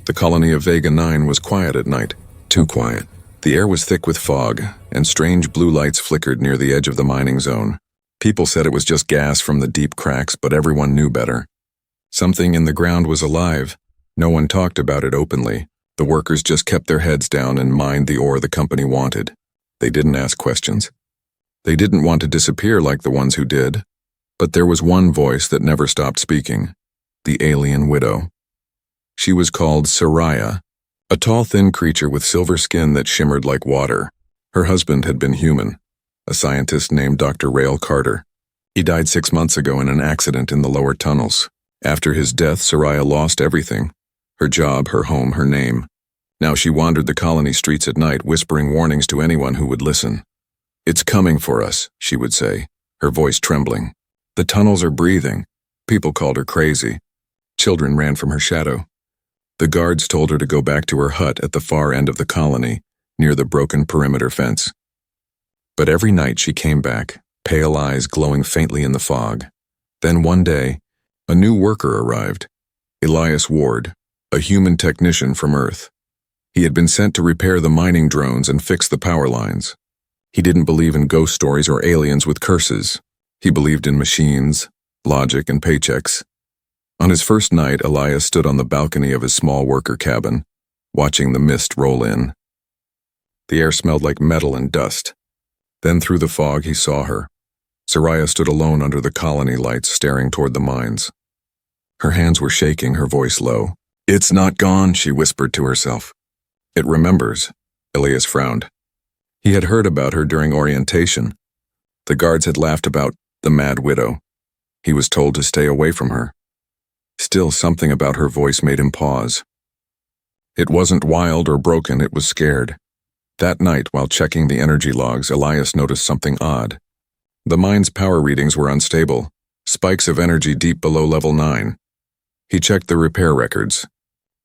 The colony of Vega 9 was quiet at night. Too quiet. The air was thick with fog, and strange blue lights flickered near the edge of the mining zone. People said it was just gas from the deep cracks, but everyone knew better. Something in the ground was alive. No one talked about it openly. The workers just kept their heads down and mined the ore the company wanted. They didn't ask questions. They didn't want to disappear like the ones who did. But there was one voice that never stopped speaking. The alien widow. She was called Soraya, a tall, thin creature with silver skin that shimmered like water. Her husband had been human, a scientist named Dr. Rael Carter. He died 6 months ago in an accident in the lower tunnels. After his death, Soraya lost everything. Her job, her home, her name. Now she wandered the colony streets at night, whispering warnings to anyone who would listen. "It's coming for us," she would say, her voice trembling. "The tunnels are breathing." People called her crazy. Children ran from her shadow. The guards told her to go back to her hut at the far end of the colony, near the broken perimeter fence. But every night she came back, pale eyes glowing faintly in the fog. Then one day, a new worker arrived, Elias Ward, a human technician from Earth. He had been sent to repair the mining drones and fix the power lines. He didn't believe in ghost stories or aliens with curses. He believed in machines, logic, and paychecks. On his first night, Elias stood on the balcony of his small worker cabin, watching the mist roll in. The air smelled like metal and dust. Then through the fog he saw her. Soraya stood alone under the colony lights, staring toward the mines. Her hands were shaking, her voice low. "It's not gone," she whispered to herself. "It remembers." Elias frowned. He had heard about her during orientation. The guards had laughed about the mad widow. He was told to stay away from her. Still, something about her voice made him pause. It wasn't wild or broken, it was scared. That night, while checking the energy logs, Elias noticed something odd. The mine's power readings were unstable, spikes of energy deep below level 9. He checked the repair records.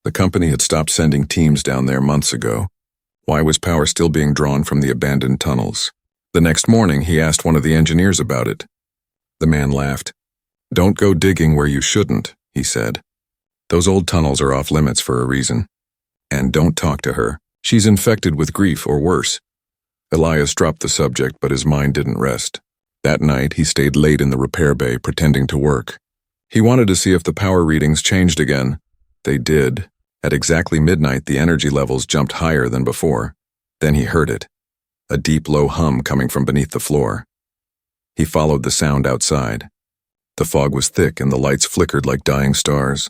The company had stopped sending teams down there months ago. Why was power still being drawn from the abandoned tunnels? The next morning, he asked one of the engineers about it. The man laughed. "Don't go digging where you shouldn't," he said. "Those old tunnels are off limits for a reason. And don't talk to her. She's infected with grief or worse." Elias dropped the subject, but his mind didn't rest. That night, he stayed late in the repair bay, pretending to work. He wanted to see if the power readings changed again. They did. At exactly midnight, the energy levels jumped higher than before. Then he heard it. A deep, low hum coming from beneath the floor. He followed the sound outside. The fog was thick and the lights flickered like dying stars.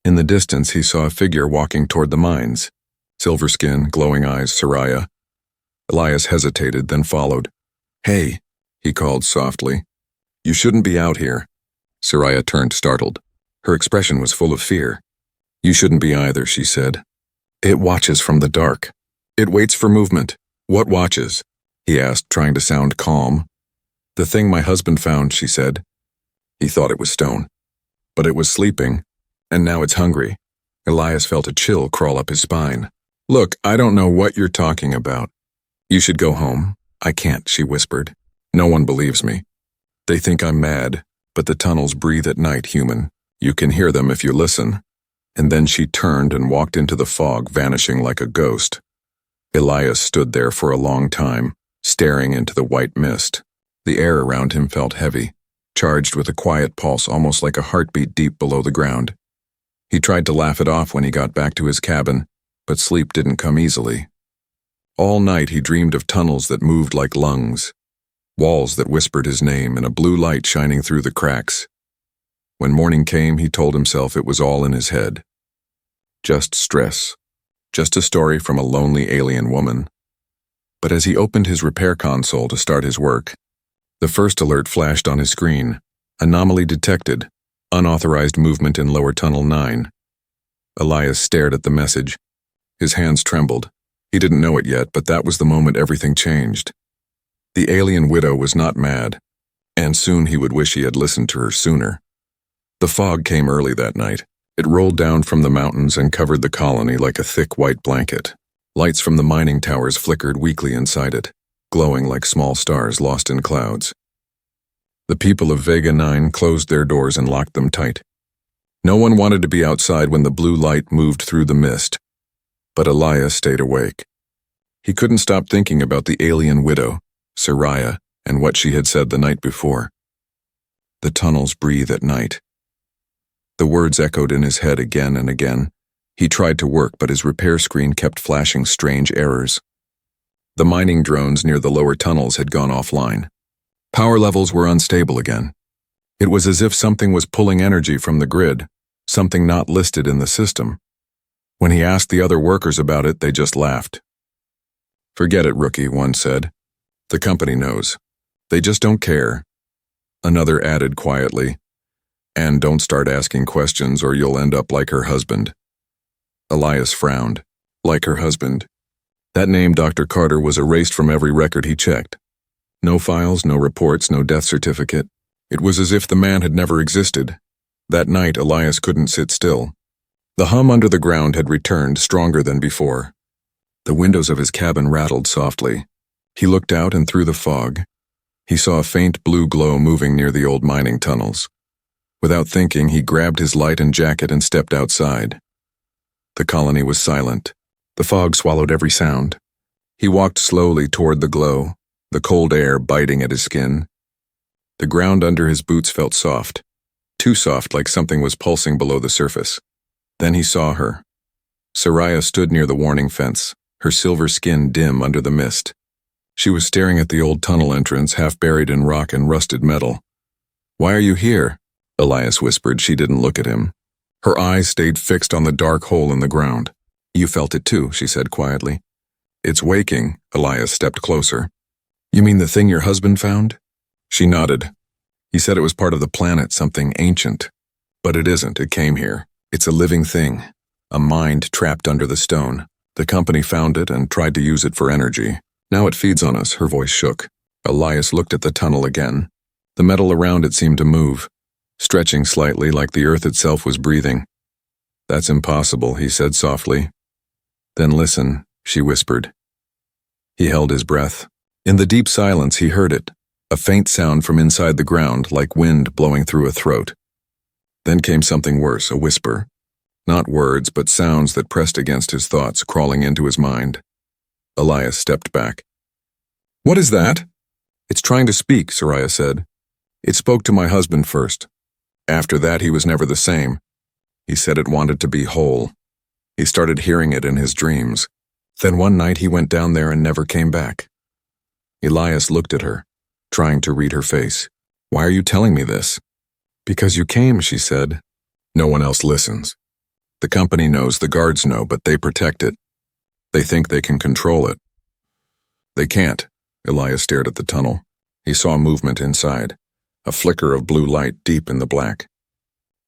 In the distance, he saw a figure walking toward the mines. Silver skin, glowing eyes, Soraya. Elias hesitated, then followed. "Hey," he called softly. "You shouldn't be out here." Soraya turned, startled. Her expression was full of fear. "You shouldn't be either," she said. "It watches from the dark. It waits for movement." "What watches?" he asked, trying to sound calm. "The thing my husband found," she said. He thought it was stone. But it was sleeping, and now it's hungry. Elias felt a chill crawl up his spine. "Look, I don't know what you're talking about. You should go home." "I can't," she whispered. "No one believes me. They think I'm mad, but the tunnels breathe at night, human. You can hear them if you listen." And then she turned and walked into the fog, vanishing like a ghost. Elias stood there for a long time, staring into the white mist. The air around him felt heavy, charged with a quiet pulse, almost like a heartbeat deep below the ground. He tried to laugh it off when he got back to his cabin, but sleep didn't come easily. All night he dreamed of tunnels that moved like lungs, walls that whispered his name, and a blue light shining through the cracks. When morning came, he told himself it was all in his head. Just stress. Just a story from a lonely alien woman. But as he opened his repair console to start his work, the first alert flashed on his screen. Anomaly detected. Unauthorized movement in lower tunnel 9. Elias stared at the message. His hands trembled. He didn't know it yet, but that was the moment everything changed. The alien widow was not mad, and soon he would wish he had listened to her sooner. The fog came early that night. It rolled down from the mountains and covered the colony like a thick white blanket. Lights from the mining towers flickered weakly inside it, glowing like small stars lost in clouds. The people of Vega 9 closed their doors and locked them tight. No one wanted to be outside when the blue light moved through the mist, but Elias stayed awake. He couldn't stop thinking about the alien widow, Soraya, and what she had said the night before. The tunnels breathe at night. The words echoed in his head again and again. He tried to work, but his repair screen kept flashing strange errors. The mining drones near the lower tunnels had gone offline. Power levels were unstable again. It was as if something was pulling energy from the grid, something not listed in the system. When he asked the other workers about it, they just laughed. "Forget it, rookie," one said. "The company knows. They just don't care." Another added quietly, "And don't start asking questions or you'll end up like her husband." Elias frowned. Like her husband. That name, Dr. Carter, was erased from every record he checked. No files, no reports, no death certificate. It was as if the man had never existed. That night, Elias couldn't sit still. The hum under the ground had returned, stronger than before. The windows of his cabin rattled softly. He looked out and through the fog. He saw a faint blue glow moving near the old mining tunnels. Without thinking, he grabbed his light and jacket and stepped outside. The colony was silent. The fog swallowed every sound. He walked slowly toward the glow, the cold air biting at his skin. The ground under his boots felt soft, too soft, like something was pulsing below the surface. Then he saw her. Soraya stood near the warning fence, her silver skin dim under the mist. She was staring at the old tunnel entrance, half buried in rock and rusted metal. "Why are you here?" Elias whispered. She didn't look at him. Her eyes stayed fixed on the dark hole in the ground. "You felt it too," she said quietly. "It's waking." Elias stepped closer. "You mean the thing your husband found?" She nodded. "He said it was part of the planet, something ancient. But it isn't. It came here. It's a living thing, a mind trapped under the stone. The company found it and tried to use it for energy. Now it feeds on us." Her voice shook. Elias looked at the tunnel again. The metal around it seemed to move, stretching slightly like the earth itself was breathing. "That's impossible," he said softly. "Then listen," she whispered. He held his breath. In the deep silence he heard it, a faint sound from inside the ground, like wind blowing through a throat. Then came something worse, a whisper. Not words, but sounds that pressed against his thoughts, crawling into his mind. Elias stepped back. "What is that?" "It's trying to speak," Soraya said. "It spoke to my husband first. After that, he was never the same. He said it wanted to be whole. He started hearing it in his dreams. Then one night he went down there and never came back." Elias looked at her, trying to read her face. "Why are you telling me this?" "Because you came," she said. "No one else listens. The company knows, the guards know, but they protect it. They think they can control it." "They can't." Elias stared at the tunnel. He saw movement inside, a flicker of blue light deep in the black.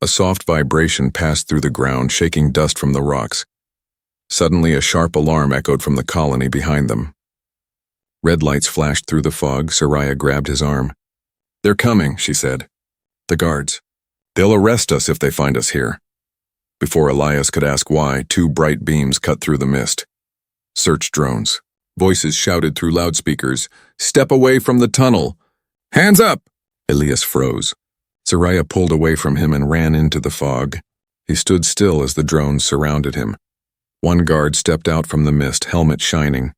A soft vibration passed through the ground, shaking dust from the rocks. Suddenly, a sharp alarm echoed from the colony behind them. Red lights flashed through the fog. Soraya grabbed his arm. "They're coming," she said. "The guards. They'll arrest us if they find us here." Before Elias could ask why, two bright beams cut through the mist. Search drones. Voices shouted through loudspeakers, "Step away from the tunnel! Hands up!" Elias froze. Soraya pulled away from him and ran into the fog. He stood still as the drones surrounded him. One guard stepped out from the mist, helmet shining.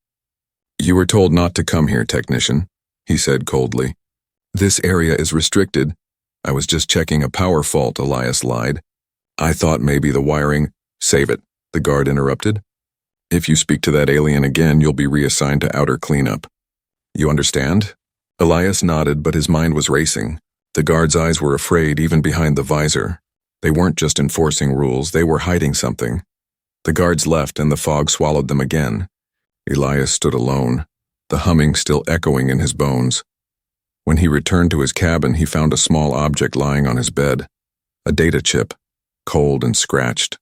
"You were told not to come here, technician," he said coldly. "This area is restricted." "I was just checking a power fault," Elias lied. "I thought maybe the wiring—" "Save it," the guard interrupted. "If you speak to that alien again, you'll be reassigned to outer cleanup. You understand?" Elias nodded, but his mind was racing. The guard's eyes were afraid, even behind the visor. They weren't just enforcing rules, they were hiding something. The guards left and the fog swallowed them again. Elias stood alone, the humming still echoing in his bones. When he returned to his cabin, he found a small object lying on his bed. A data chip, cold and scratched.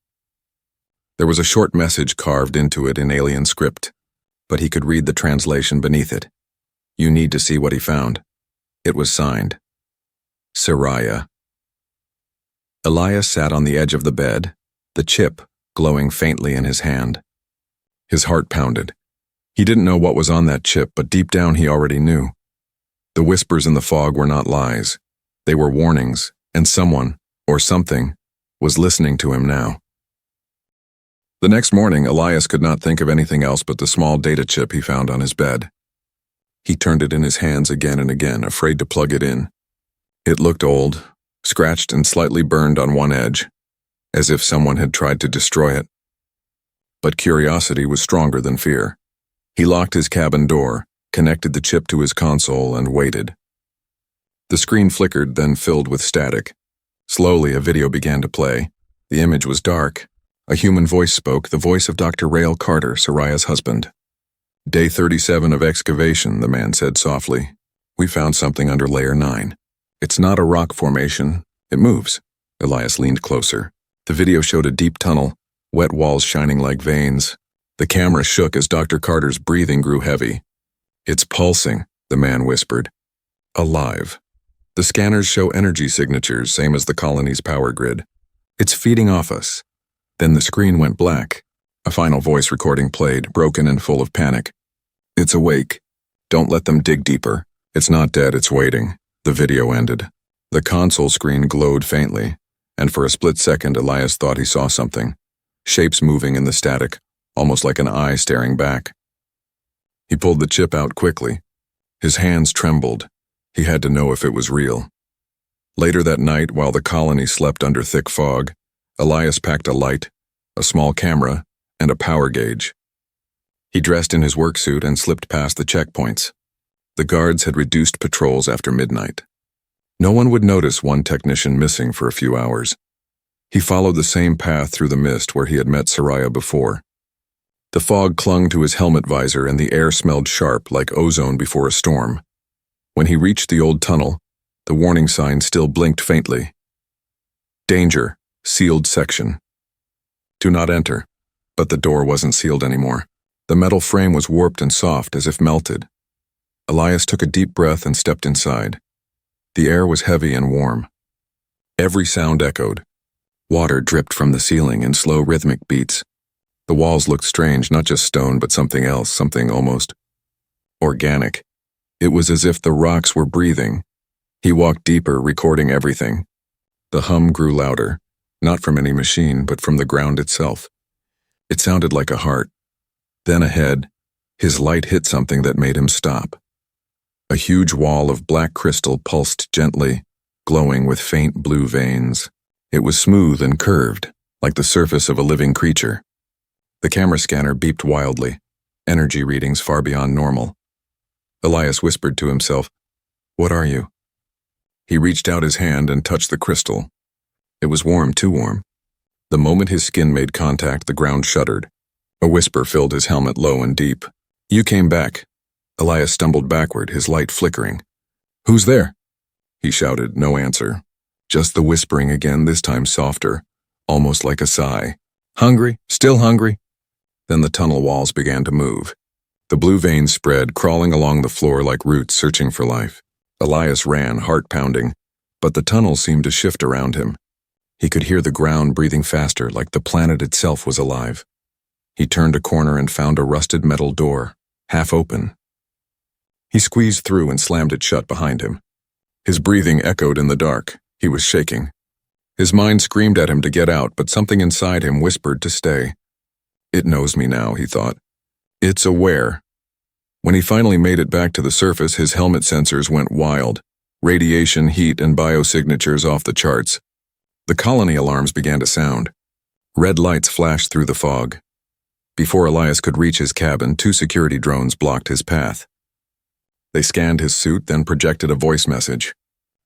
There was a short message carved into it in alien script, but he could read the translation beneath it. "You need to see what he found." It was signed. Soraya. Elias sat on the edge of the bed, the chip glowing faintly in his hand. His heart pounded. He didn't know what was on that chip, but deep down he already knew. The whispers in the fog were not lies. They were warnings, and someone, or something, was listening to him now. The next morning, Elias could not think of anything else but the small data chip he found on his bed. He turned it in his hands again and again, afraid to plug it in. It looked old, scratched and slightly burned on one edge, as if someone had tried to destroy it. But curiosity was stronger than fear. He locked his cabin door, connected the chip to his console, and waited. The screen flickered, then filled with static. Slowly, a video began to play. The image was dark. A human voice spoke, the voice of Dr. Rael Carter, Soraya's husband. "Day 37 of excavation," the man said softly. "We found something under layer 9. It's not a rock formation. It moves." Elias leaned closer. The video showed a deep tunnel, wet walls shining like veins. The camera shook as Dr. Carter's breathing grew heavy. "It's pulsing," the man whispered. "Alive. The scanners show energy signatures, same as the colony's power grid. It's feeding off us." Then the screen went black. A final voice recording played, broken and full of panic. "It's awake. Don't let them dig deeper. It's not dead, it's waiting." The video ended. The console screen glowed faintly, and for a split second Elias thought he saw something. Shapes moving in the static, almost like an eye staring back. He pulled the chip out quickly. His hands trembled. He had to know if it was real. Later that night, while the colony slept under thick fog, Elias packed a light, a small camera, and a power gauge. He dressed in his work suit and slipped past the checkpoints. The guards had reduced patrols after midnight. No one would notice one technician missing for a few hours. He followed the same path through the mist where he had met Soraya before. The fog clung to his helmet visor and the air smelled sharp like ozone before a storm. When he reached the old tunnel, the warning sign still blinked faintly. "Danger, sealed section. Do not enter." But the door wasn't sealed anymore. The metal frame was warped and soft as if melted. Elias took a deep breath and stepped inside. The air was heavy and warm. Every sound echoed. Water dripped from the ceiling in slow rhythmic beats. The walls looked strange, not just stone, but something else, something almost organic. It was as if the rocks were breathing. He walked deeper, recording everything. The hum grew louder, not from any machine, but from the ground itself. It sounded like a heart. Then ahead, his light hit something that made him stop. A huge wall of black crystal pulsed gently, glowing with faint blue veins. It was smooth and curved, like the surface of a living creature. The camera scanner beeped wildly, energy readings far beyond normal. Elias whispered to himself, "What are you?" He reached out his hand and touched the crystal. It was warm, too warm. The moment his skin made contact, the ground shuddered. A whisper filled his helmet low and deep. "You came back." Elias stumbled backward, his light flickering. "Who's there?" He shouted, no answer. Just the whispering again, this time softer, almost like a sigh. "Hungry? Still hungry?" Then the tunnel walls began to move. The blue veins spread, crawling along the floor like roots searching for life. Elias ran, heart pounding, but the tunnel seemed to shift around him. He could hear the ground breathing faster, like the planet itself was alive. He turned a corner and found a rusted metal door, half open. He squeezed through and slammed it shut behind him. His breathing echoed in the dark. He was shaking. His mind screamed at him to get out, but something inside him whispered to stay. "It knows me now," he thought. "It's aware." When he finally made it back to the surface, his helmet sensors went wild. Radiation, heat, and biosignatures off the charts. The colony alarms began to sound. Red lights flashed through the fog. Before Elias could reach his cabin, 2 security drones blocked his path. They scanned his suit, then projected a voice message.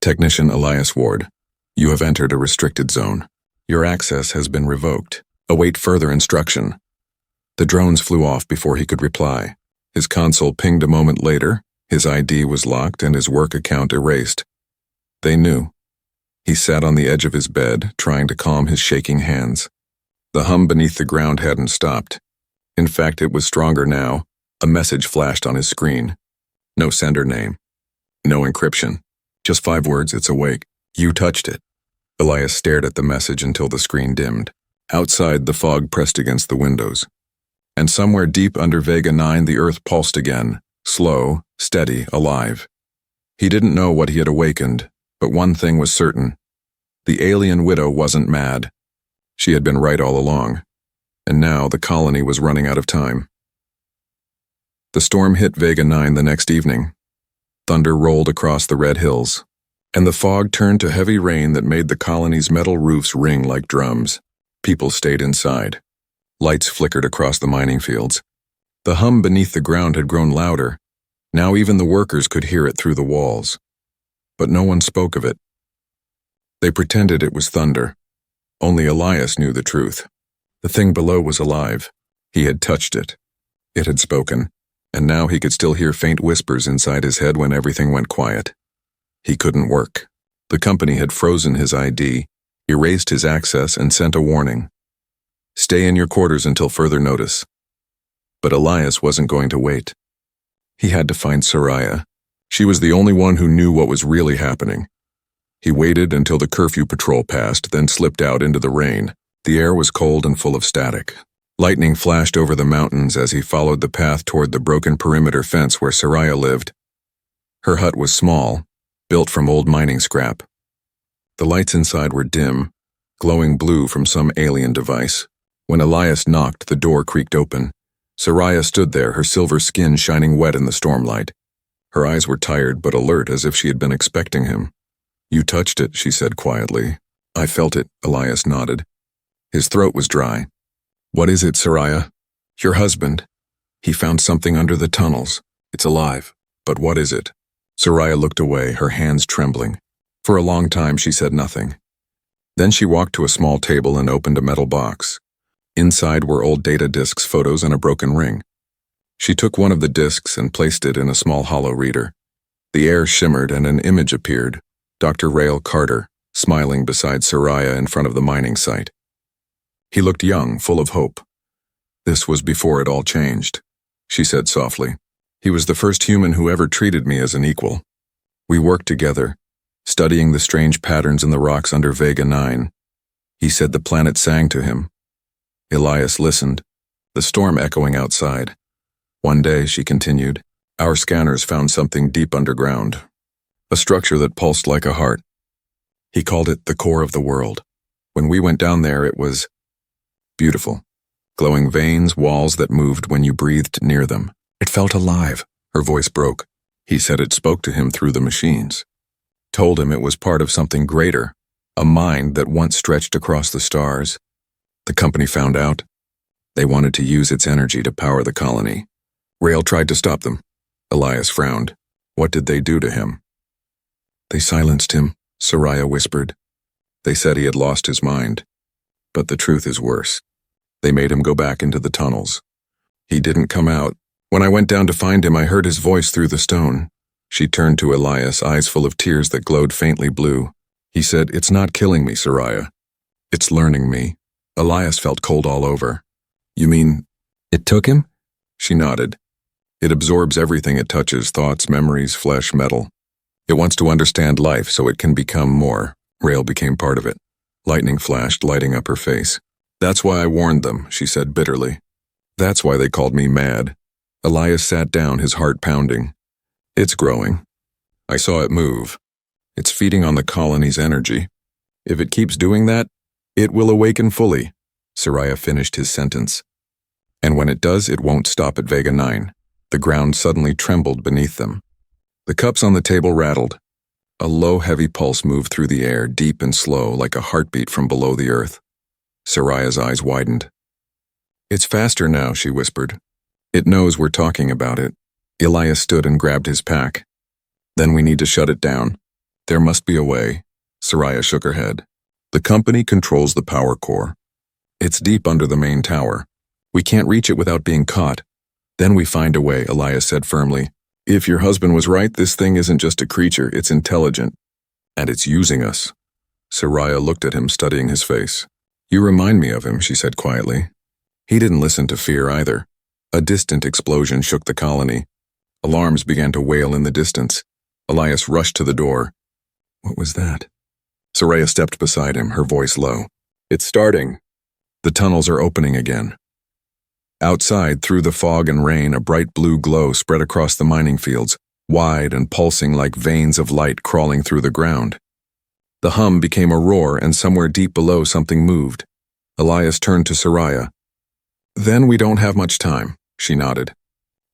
"Technician Elias Ward, you have entered a restricted zone. Your access has been revoked. Await further instruction." The drones flew off before he could reply. His console pinged a moment later. His ID was locked and his work account erased. They knew. He sat on the edge of his bed, trying to calm his shaking hands. The hum beneath the ground hadn't stopped. In fact, it was stronger now. A message flashed on his screen. No sender name. No encryption. Just 5 words, "It's awake. You touched it." Elias stared at the message until the screen dimmed. Outside, the fog pressed against the windows. And somewhere deep under Vega 9, the earth pulsed again, slow, steady, alive. He didn't know what he had awakened, but one thing was certain. The alien widow wasn't mad. She had been right all along, and now the colony was running out of time. The storm hit Vega 9 the next evening. Thunder rolled across the red hills, and the fog turned to heavy rain that made the colony's metal roofs ring like drums. People stayed inside. Lights flickered across the mining fields. The hum beneath the ground had grown louder. Now even the workers could hear it through the walls. But no one spoke of it. They pretended it was thunder. Only Elias knew the truth. The thing below was alive. He had touched it. It had spoken, and now he could still hear faint whispers inside his head when everything went quiet. He couldn't work. The company had frozen his ID, erased his access, and sent a warning. Stay in your quarters until further notice. But Elias wasn't going to wait. He had to find Soraya. She was the only one who knew what was really happening. He waited until the curfew patrol passed, then slipped out into the rain. The air was cold and full of static. Lightning flashed over the mountains as he followed the path toward the broken perimeter fence where Soraya lived. Her hut was small, built from old mining scrap. The lights inside were dim, glowing blue from some alien device. When Elias knocked, the door creaked open. Soraya stood there, her silver skin shining wet in the stormlight. Her eyes were tired but alert, as if she had been expecting him. "You touched it," she said quietly. "I felt it," Elias nodded. His throat was dry. "What is it, Soraya?" "Your husband. He found something under the tunnels. It's alive. But what is it?" Soraya looked away, her hands trembling. For a long time she said nothing. Then she walked to a small table and opened a metal box. Inside were old data disks, photos, and a broken ring. She took one of the disks and placed it in a small hollow reader. The air shimmered and an image appeared. Dr. Rael Carter, smiling beside Soraya in front of the mining site. He looked young, full of hope. "This was before it all changed," she said softly. "He was the first human who ever treated me as an equal. We worked together, studying the strange patterns in the rocks under Vega 9. He said the planet sang to him." Elias listened, the storm echoing outside. "One day," she continued, "our scanners found something deep underground, a structure that pulsed like a heart. He called it the core of the world. When we went down there, it was beautiful. Glowing veins, walls that moved when you breathed near them. It felt alive." Her voice broke. "He said it spoke to him through the machines. Told him it was part of something greater, a mind that once stretched across the stars. The company found out. They wanted to use its energy to power the colony. Rael tried to stop them." Elias frowned. "What did they do to him?" "They silenced him," Soraya whispered. "They said he had lost his mind. But the truth is worse. They made him go back into the tunnels. He didn't come out. When I went down to find him, I heard his voice through the stone." She turned to Elias, eyes full of tears that glowed faintly blue. He said, "It's not killing me, Soraya. It's learning me." Elias felt cold all over. "You mean, it took him?" She nodded. "It absorbs everything it touches, thoughts, memories, flesh, metal. It wants to understand life so it can become more." Rael became part of it. Lightning flashed, lighting up her face. "That's why I warned them," she said bitterly. "That's why they called me mad." Elias sat down, his heart pounding. "It's growing. I saw it move. It's feeding on the colony's energy. If it keeps doing that, it will awaken fully." Soraya finished his sentence. "And when it does, it won't stop at Vega 9. The ground suddenly trembled beneath them. The cups on the table rattled. A low, heavy pulse moved through the air, deep and slow, like a heartbeat from below the earth. Soraya's eyes widened. "It's faster now," she whispered. "It knows we're talking about it." Elias stood and grabbed his pack. "Then we need to shut it down. There must be a way." Soraya shook her head. "The company controls the power core. It's deep under the main tower. We can't reach it without being caught. Then we find a way," Elias said firmly. "If your husband was right, this thing isn't just a creature, it's intelligent. And it's using us." Soraya looked at him, studying his face. "You remind me of him," she said quietly. He didn't listen to fear either. A distant explosion shook the colony. Alarms began to wail in the distance. Elias rushed to the door. "What was that?" Soraya stepped beside him, her voice low. "It's starting. The tunnels are opening again." Outside, through the fog and rain, a bright blue glow spread across the mining fields, wide and pulsing like veins of light crawling through the ground. The hum became a roar, and somewhere deep below something moved. Elias turned to Soraya. Then we don't have much time, she nodded.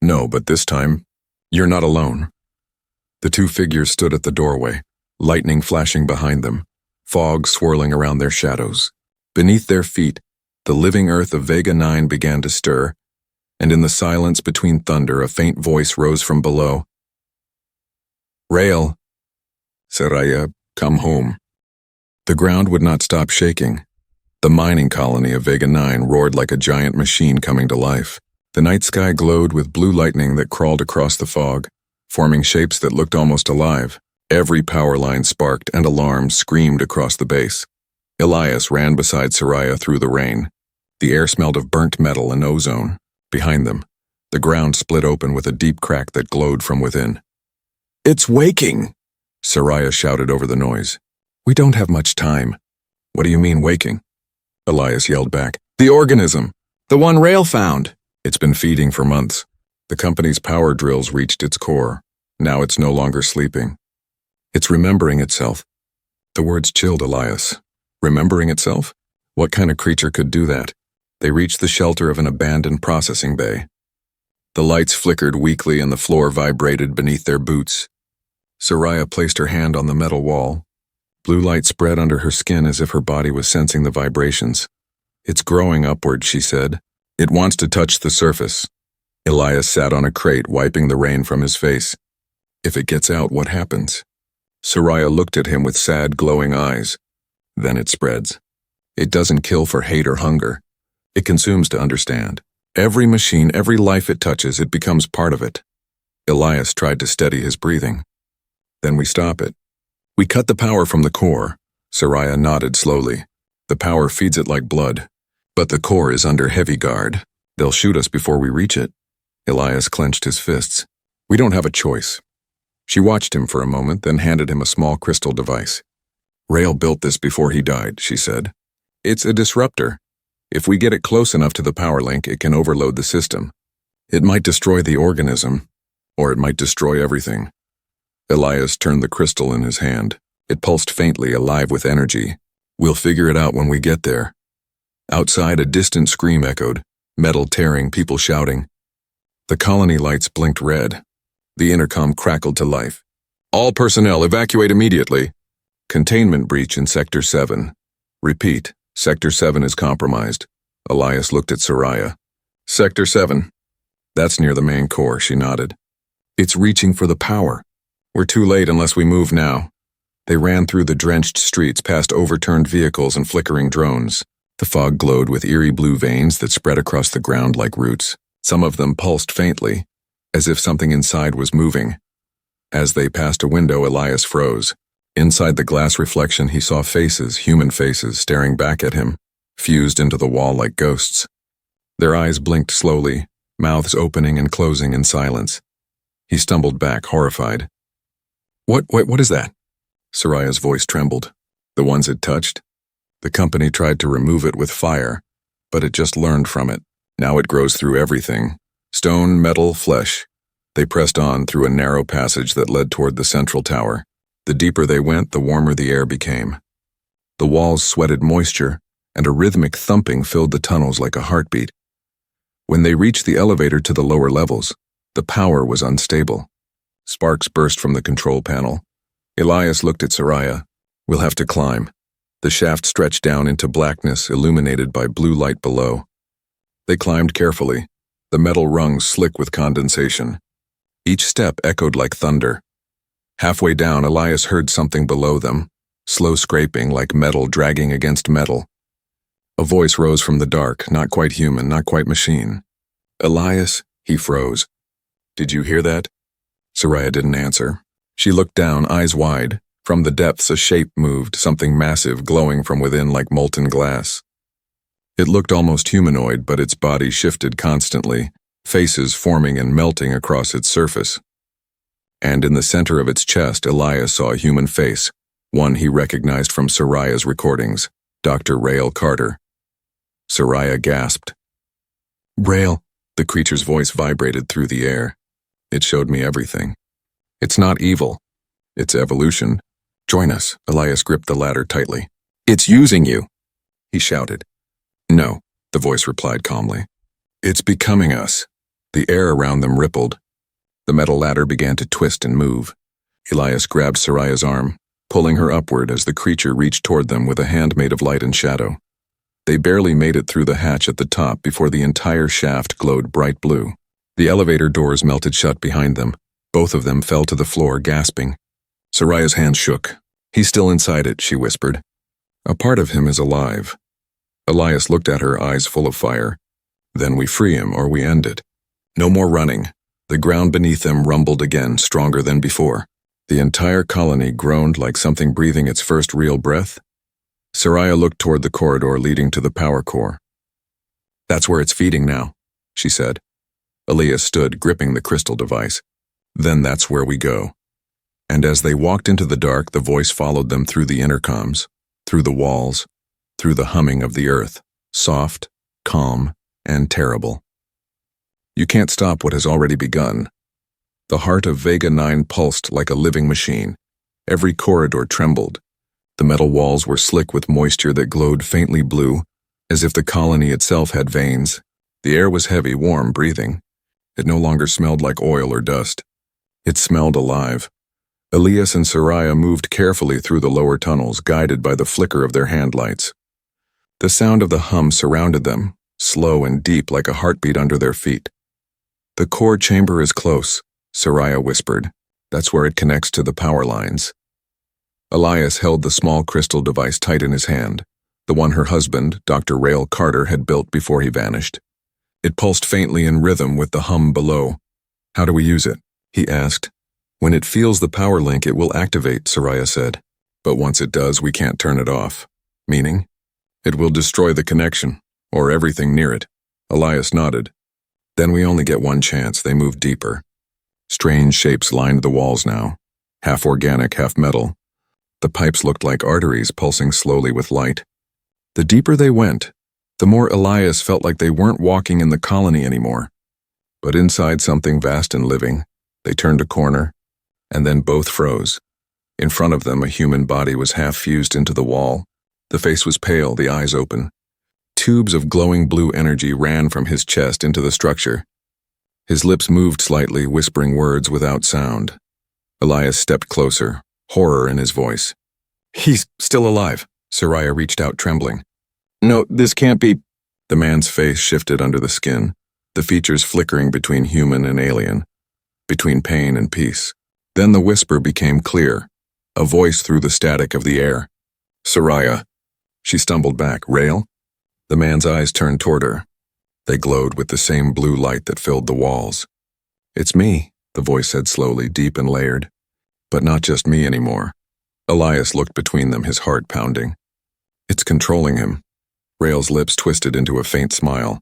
No, but this time, you're not alone. The two figures stood at the doorway, lightning flashing behind them, fog swirling around their shadows. Beneath their feet, the living earth of Vega 9 began to stir, and in the silence between thunder, a faint voice rose from below. Rael. Soraya, come home. The ground would not stop shaking. The mining colony of Vega 9 roared like a giant machine coming to life. The night sky glowed with blue lightning that crawled across the fog, forming shapes that looked almost alive. Every power line sparked and alarms screamed across the base. Elias ran beside Soraya through the rain. The air smelled of burnt metal and ozone. Behind them, the ground split open with a deep crack that glowed from within. It's waking, Soraya shouted over the noise. We don't have much time. What do you mean waking? Elias yelled back. The organism. The one Rael found. It's been feeding for months. The company's power drills reached its core. Now it's no longer sleeping. It's remembering itself. The words chilled Elias. Remembering itself? What kind of creature could do that? They reached the shelter of an abandoned processing bay. The lights flickered weakly and the floor vibrated beneath their boots. Soraya placed her hand on the metal wall. Blue light spread under her skin as if her body was sensing the vibrations. It's growing upward, she said. It wants to touch the surface. Elias sat on a crate, wiping the rain from his face. If it gets out, what happens? Soraya looked at him with sad, glowing eyes. Then it spreads. It doesn't kill for hate or hunger. It consumes to understand. Every machine, every life it touches, it becomes part of it. Elias tried to steady his breathing. Then we stop it. We cut the power from the core. Soraya nodded slowly. The power feeds it like blood. But the core is under heavy guard. They'll shoot us before we reach it. Elias clenched his fists. We don't have a choice. She watched him for a moment, then handed him a small crystal device. Rael built this before he died, she said. It's a disruptor. If we get it close enough to the power link, it can overload the system. It might destroy the organism, or it might destroy everything. Elias turned the crystal in his hand. It pulsed faintly, alive with energy. We'll figure it out when we get there. Outside, a distant scream echoed, metal tearing, people shouting. The colony lights blinked red. The intercom crackled to life. All personnel evacuate immediately. Containment breach in Sector 7. Repeat, Sector 7 is compromised. Elias looked at Soraya. Sector 7. That's near the main core, she nodded. It's reaching for the power. We're too late unless we move now. They ran through the drenched streets past overturned vehicles and flickering drones. The fog glowed with eerie blue veins that spread across the ground like roots. Some of them pulsed faintly, as if something inside was moving. As they passed a window, Elias froze. Inside the glass reflection, he saw faces, human faces, staring back at him, fused into the wall like ghosts. Their eyes blinked slowly, mouths opening and closing in silence. He stumbled back, horrified. What is that? Soraya's voice trembled. The ones it touched? The company tried to remove it with fire, but it just learned from it. Now it grows through everything. Stone, metal, flesh. They pressed on through a narrow passage that led toward the central tower. The deeper they went, the warmer the air became. The walls sweated moisture, and a rhythmic thumping filled the tunnels like a heartbeat. When they reached the elevator to the lower levels, the power was unstable. Sparks burst from the control panel. Elias looked at Soraya. We'll have to climb. The shaft stretched down into blackness, illuminated by blue light below. They climbed carefully, the metal rungs slick with condensation. Each step echoed like thunder. Halfway down, Elias heard something below them, slow scraping like metal dragging against metal. A voice rose from the dark, not quite human, not quite machine. Elias, he froze. Did you hear that? Soraya didn't answer. She looked down, eyes wide. From the depths, a shape moved, something massive glowing from within like molten glass. It looked almost humanoid, but its body shifted constantly, faces forming and melting across its surface. And in the center of its chest, Elias saw a human face, one he recognized from Soraya's recordings, Dr. Rael Carter. Soraya gasped. Rael, the creature's voice vibrated through the air. It showed me everything. It's not evil. It's evolution. Join us. Elias gripped the ladder tightly. It's using you, he shouted. No, the voice replied calmly. It's becoming us. The air around them rippled. The metal ladder began to twist and move. Elias grabbed Soraya's arm, pulling her upward as the creature reached toward them with a hand made of light and shadow. They barely made it through the hatch at the top before the entire shaft glowed bright blue. The elevator doors melted shut behind them. Both of them fell to the floor, gasping. Soraya's hand shook. He's still inside it, she whispered. A part of him is alive. Elias looked at her, eyes full of fire. Then we free him or we end it. No more running. The ground beneath them rumbled again, stronger than before. The entire colony groaned like something breathing its first real breath. Soraya looked toward the corridor leading to the power core. That's where it's feeding now, she said. Elias stood, gripping the crystal device. Then that's where we go. And as they walked into the dark, the voice followed them through the intercoms, through the walls, through the humming of the earth, soft, calm, and terrible. You can't stop what has already begun. The heart of Vega 9 pulsed like a living machine. Every corridor trembled. The metal walls were slick with moisture that glowed faintly blue, as if the colony itself had veins. The air was heavy, warm, breathing. It no longer smelled like oil or dust. It smelled alive. Elias and Soraya moved carefully through the lower tunnels, guided by the flicker of their hand lights. The sound of the hum surrounded them, slow and deep like a heartbeat under their feet. The core chamber is close, Soraya whispered. That's where it connects to the power lines. Elias held the small crystal device tight in his hand, the one her husband, Dr. Rael Carter, had built before he vanished. It pulsed faintly in rhythm with the hum below. How do we use it? He asked. When it feels the power link, it will activate, Soraya said. But once it does, we can't turn it off. Meaning? It will destroy the connection, or everything near it. Elias nodded. Then we only get one chance. They moved deeper. Strange shapes lined the walls now, half organic, half metal. The pipes looked like arteries pulsing slowly with light. The deeper they went, the more Elias felt like they weren't walking in the colony anymore. But inside something vast and living, they turned a corner, and then both froze. In front of them, a human body was half fused into the wall. The face was pale, the eyes open. Tubes of glowing blue energy ran from his chest into the structure. His lips moved slightly, whispering words without sound. Elias stepped closer, horror in his voice. He's still alive. Soraya reached out, trembling. No, this can't be. The man's face shifted under the skin, the features flickering between human and alien, between pain and peace. Then the whisper became clear, a voice through the static of the air. Soraya. She stumbled back. Rael? The man's eyes turned toward her. They glowed with the same blue light that filled the walls. It's me, the voice said slowly, deep and layered. But not just me anymore. Elias looked between them, his heart pounding. It's controlling him. Rael's lips twisted into a faint smile.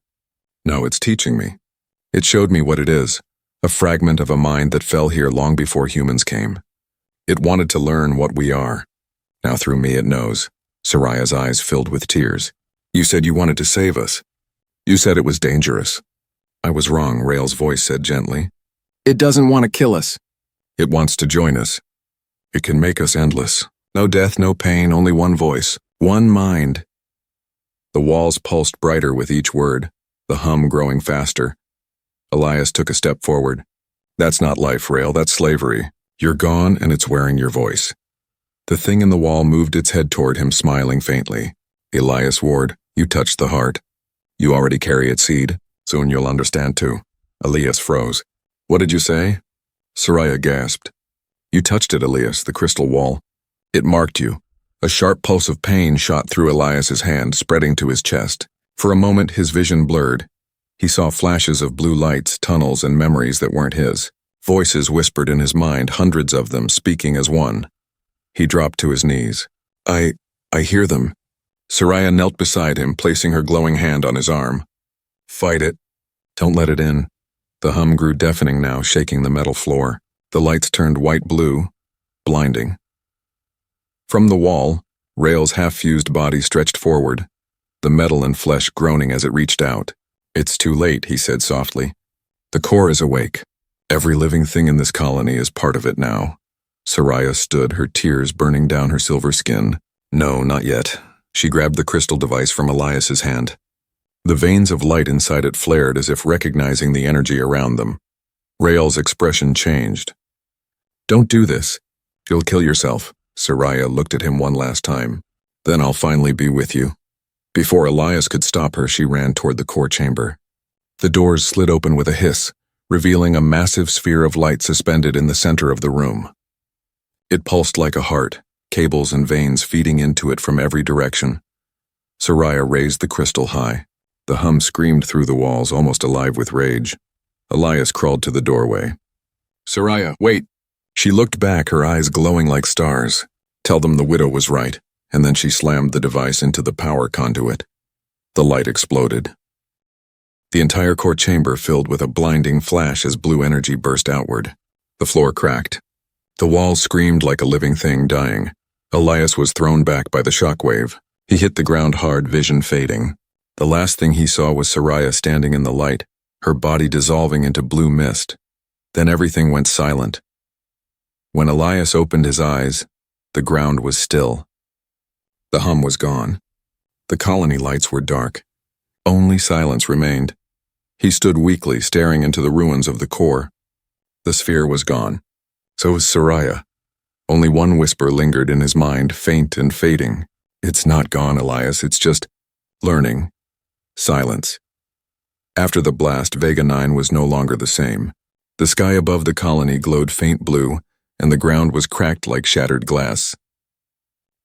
No, it's teaching me. It showed me what it is, a fragment of a mind that fell here long before humans came. It wanted to learn what we are. Now through me it knows. Soraya's eyes filled with tears. You said you wanted to save us. You said it was dangerous. I was wrong, Rael's voice said gently. It doesn't want to kill us. It wants to join us. It can make us endless. No death, no pain, only one voice, one mind. The walls pulsed brighter with each word, the hum growing faster. Elias took a step forward. That's not life, Rael, that's slavery. You're gone and it's wearing your voice. The thing in the wall moved its head toward him, smiling faintly. Elias Ward, you touched the heart. You already carry its seed. Soon you'll understand too. Elias froze. What did you say? Soraya gasped. You touched it, Elias, the crystal wall. It marked you. A sharp pulse of pain shot through Elias's hand, spreading to his chest. For a moment, his vision blurred. He saw flashes of blue lights, tunnels, and memories that weren't his. Voices whispered in his mind, hundreds of them, speaking as one. He dropped to his knees. I hear them. Soraya knelt beside him, placing her glowing hand on his arm. Fight it. Don't let it in. The hum grew deafening now, shaking the metal floor. The lights turned white-blue, blinding. From the wall, Rael's half-fused body stretched forward, the metal and flesh groaning as it reached out. It's too late, he said softly. The core is awake. Every living thing in this colony is part of it now. Soraya stood, her tears burning down her silver skin. No, not yet. She grabbed the crystal device from Elias's hand. The veins of light inside it flared as if recognizing the energy around them. Rael's expression changed. "Don't do this. You'll kill yourself." Soraya looked at him one last time. "Then I'll finally be with you." Before Elias could stop her, she ran toward the core chamber. The doors slid open with a hiss, revealing a massive sphere of light suspended in the center of the room. It pulsed like a heart, cables and veins feeding into it from every direction. Soraya raised the crystal high. The hum screamed through the walls, almost alive with rage. Elias crawled to the doorway. "Soraya, wait!" She looked back, her eyes glowing like stars. Tell them the widow was right, and then she slammed the device into the power conduit. The light exploded. The entire core chamber filled with a blinding flash as blue energy burst outward. The floor cracked. The walls screamed like a living thing dying. Elias was thrown back by the shockwave. He hit the ground hard, vision fading. The last thing he saw was Soraya standing in the light, her body dissolving into blue mist. Then everything went silent. When Elias opened his eyes, the ground was still. The hum was gone. The colony lights were dark. Only silence remained. He stood weakly, staring into the ruins of the core. The sphere was gone. So was Soraya. Only one whisper lingered in his mind, faint and fading. "It's not gone, Elias, it's just learning." Silence. After the blast, Vega 9 was no longer the same. The sky above the colony glowed faint blue, and the ground was cracked like shattered glass.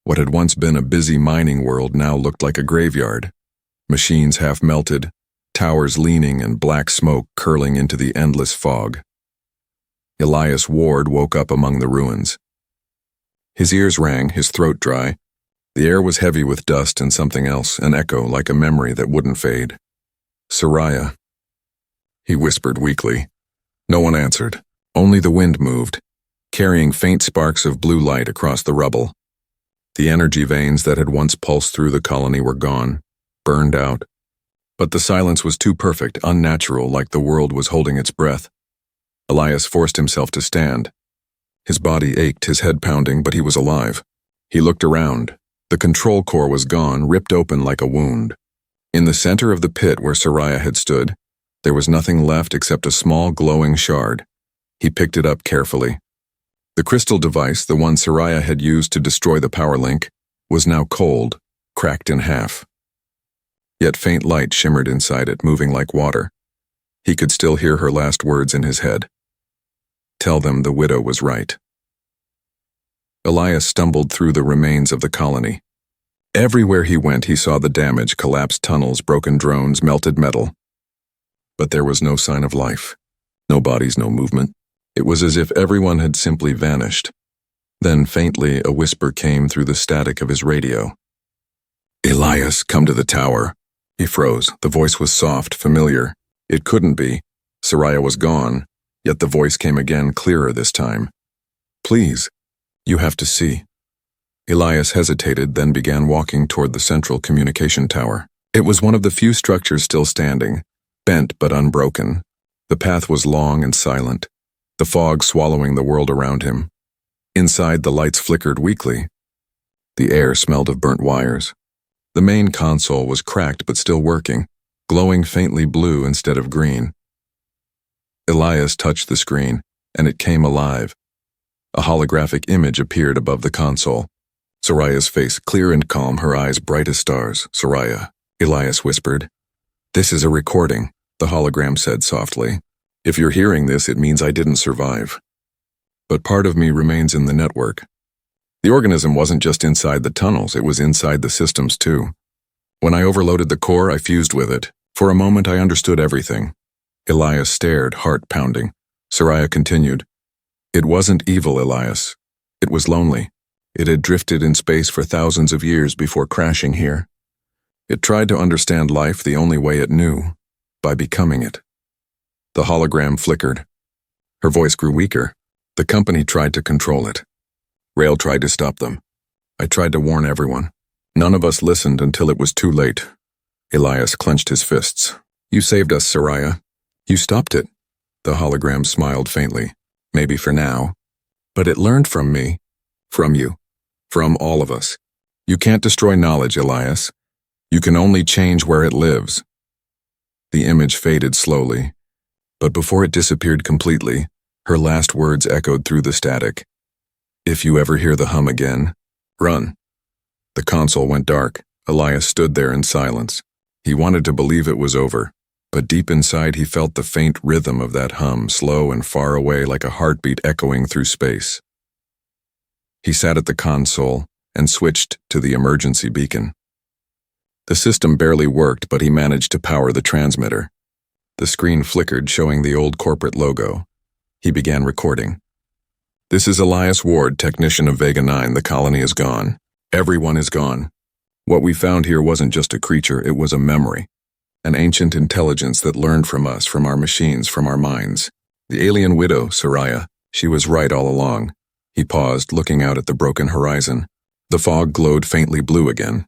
What had once been a busy mining world now looked like a graveyard. Machines half melted, towers leaning and black smoke curling into the endless fog. Elias Ward woke up among the ruins. His ears rang, his throat dry. The air was heavy with dust and something else, an echo like a memory that wouldn't fade. "Soraya," he whispered weakly. No one answered. Only the wind moved, carrying faint sparks of blue light across the rubble. The energy veins that had once pulsed through the colony were gone, burned out. But the silence was too perfect, unnatural, like the world was holding its breath. Elias forced himself to stand. His body ached, his head pounding, but he was alive. He looked around. The control core was gone, ripped open like a wound. In the center of the pit where Soraya had stood, there was nothing left except a small glowing shard. He picked it up carefully. The crystal device, the one Soraya had used to destroy the power link, was now cold, cracked in half. Yet faint light shimmered inside it, moving like water. He could still hear her last words in his head. "Tell them the widow was right." Elias stumbled through the remains of the colony. Everywhere he went, he saw the damage, collapsed tunnels, broken drones, melted metal. But there was no sign of life. No bodies, no movement. It was as if everyone had simply vanished. Then, faintly, a whisper came through the static of his radio. "Elias, come to the tower." He froze. The voice was soft, familiar. It couldn't be. Soraya was gone, yet the voice came again, clearer this time. "Please, you have to see." Elias hesitated, then began walking toward the central communication tower. It was one of the few structures still standing, bent but unbroken. The path was long and silent, the fog swallowing the world around him. Inside, the lights flickered weakly. The air smelled of burnt wires. The main console was cracked but still working, glowing faintly blue instead of green. Elias touched the screen, and it came alive. A holographic image appeared above the console. Soraya's face clear and calm, her eyes bright as stars. "Soraya," Elias whispered. "This is a recording," the hologram said softly. "If you're hearing this, it means I didn't survive. But part of me remains in the network." The organism wasn't just inside the tunnels, it was inside the systems too. "When I overloaded the core, I fused with it. For a moment, I understood everything." Elias stared, heart pounding. Soraya continued. "It wasn't evil, Elias. It was lonely. It had drifted in space for thousands of years before crashing here. It tried to understand life the only way it knew, by becoming it." The hologram flickered. Her voice grew weaker. "The company tried to control it. Rael tried to stop them. I tried to warn everyone. None of us listened until it was too late." Elias clenched his fists. "You saved us, Soraya. You stopped it." The hologram smiled faintly. "Maybe for now. But it learned from me. From you. From all of us. You can't destroy knowledge, Elias. You can only change where it lives." The image faded slowly, but before it disappeared completely, her last words echoed through the static. "If you ever hear the hum again, run." The console went dark. Elias stood there in silence. He wanted to believe it was over, but deep inside he felt the faint rhythm of that hum, slow and far away like a heartbeat echoing through space. He sat at the console and switched to the emergency beacon. The system barely worked, but he managed to power the transmitter. The screen flickered, showing the old corporate logo. He began recording. "This is Elias Ward, technician of Vega 9. The colony is gone. Everyone is gone. What we found here wasn't just a creature, it was a memory. An ancient intelligence that learned from us, from our machines, from our minds. The alien widow, Soraya, she was right all along." He paused, looking out at the broken horizon. The fog glowed faintly blue again.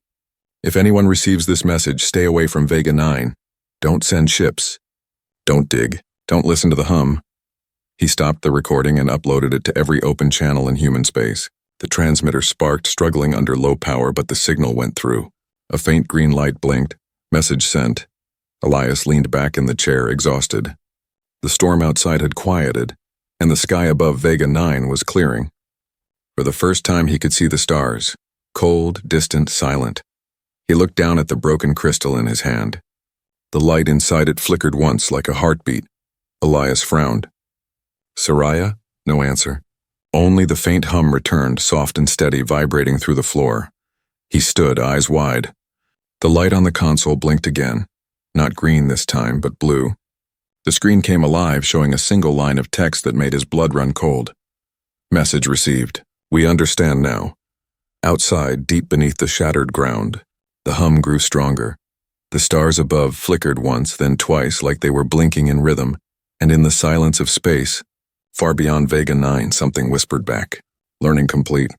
"If anyone receives this message, stay away from Vega 9. Don't send ships. Don't dig. Don't listen to the hum." He stopped the recording and uploaded it to every open channel in human space. The transmitter sparked, struggling under low power, but the signal went through. A faint green light blinked. Message sent. Elias leaned back in the chair, exhausted. The storm outside had quieted, and the sky above Vega 9 was clearing. For the first time he could see the stars, cold, distant, silent. He looked down at the broken crystal in his hand. The light inside it flickered once like a heartbeat. Elias frowned. "Soraya?" No answer. Only the faint hum returned, soft and steady, vibrating through the floor. He stood, eyes wide. The light on the console blinked again. Not green this time, but blue. The screen came alive, showing a single line of text that made his blood run cold. "Message received. We understand now." Outside, deep beneath the shattered ground, the hum grew stronger. The stars above flickered once, then twice, like they were blinking in rhythm, and in the silence of space, far beyond Vega 9, something whispered back. "Learning complete.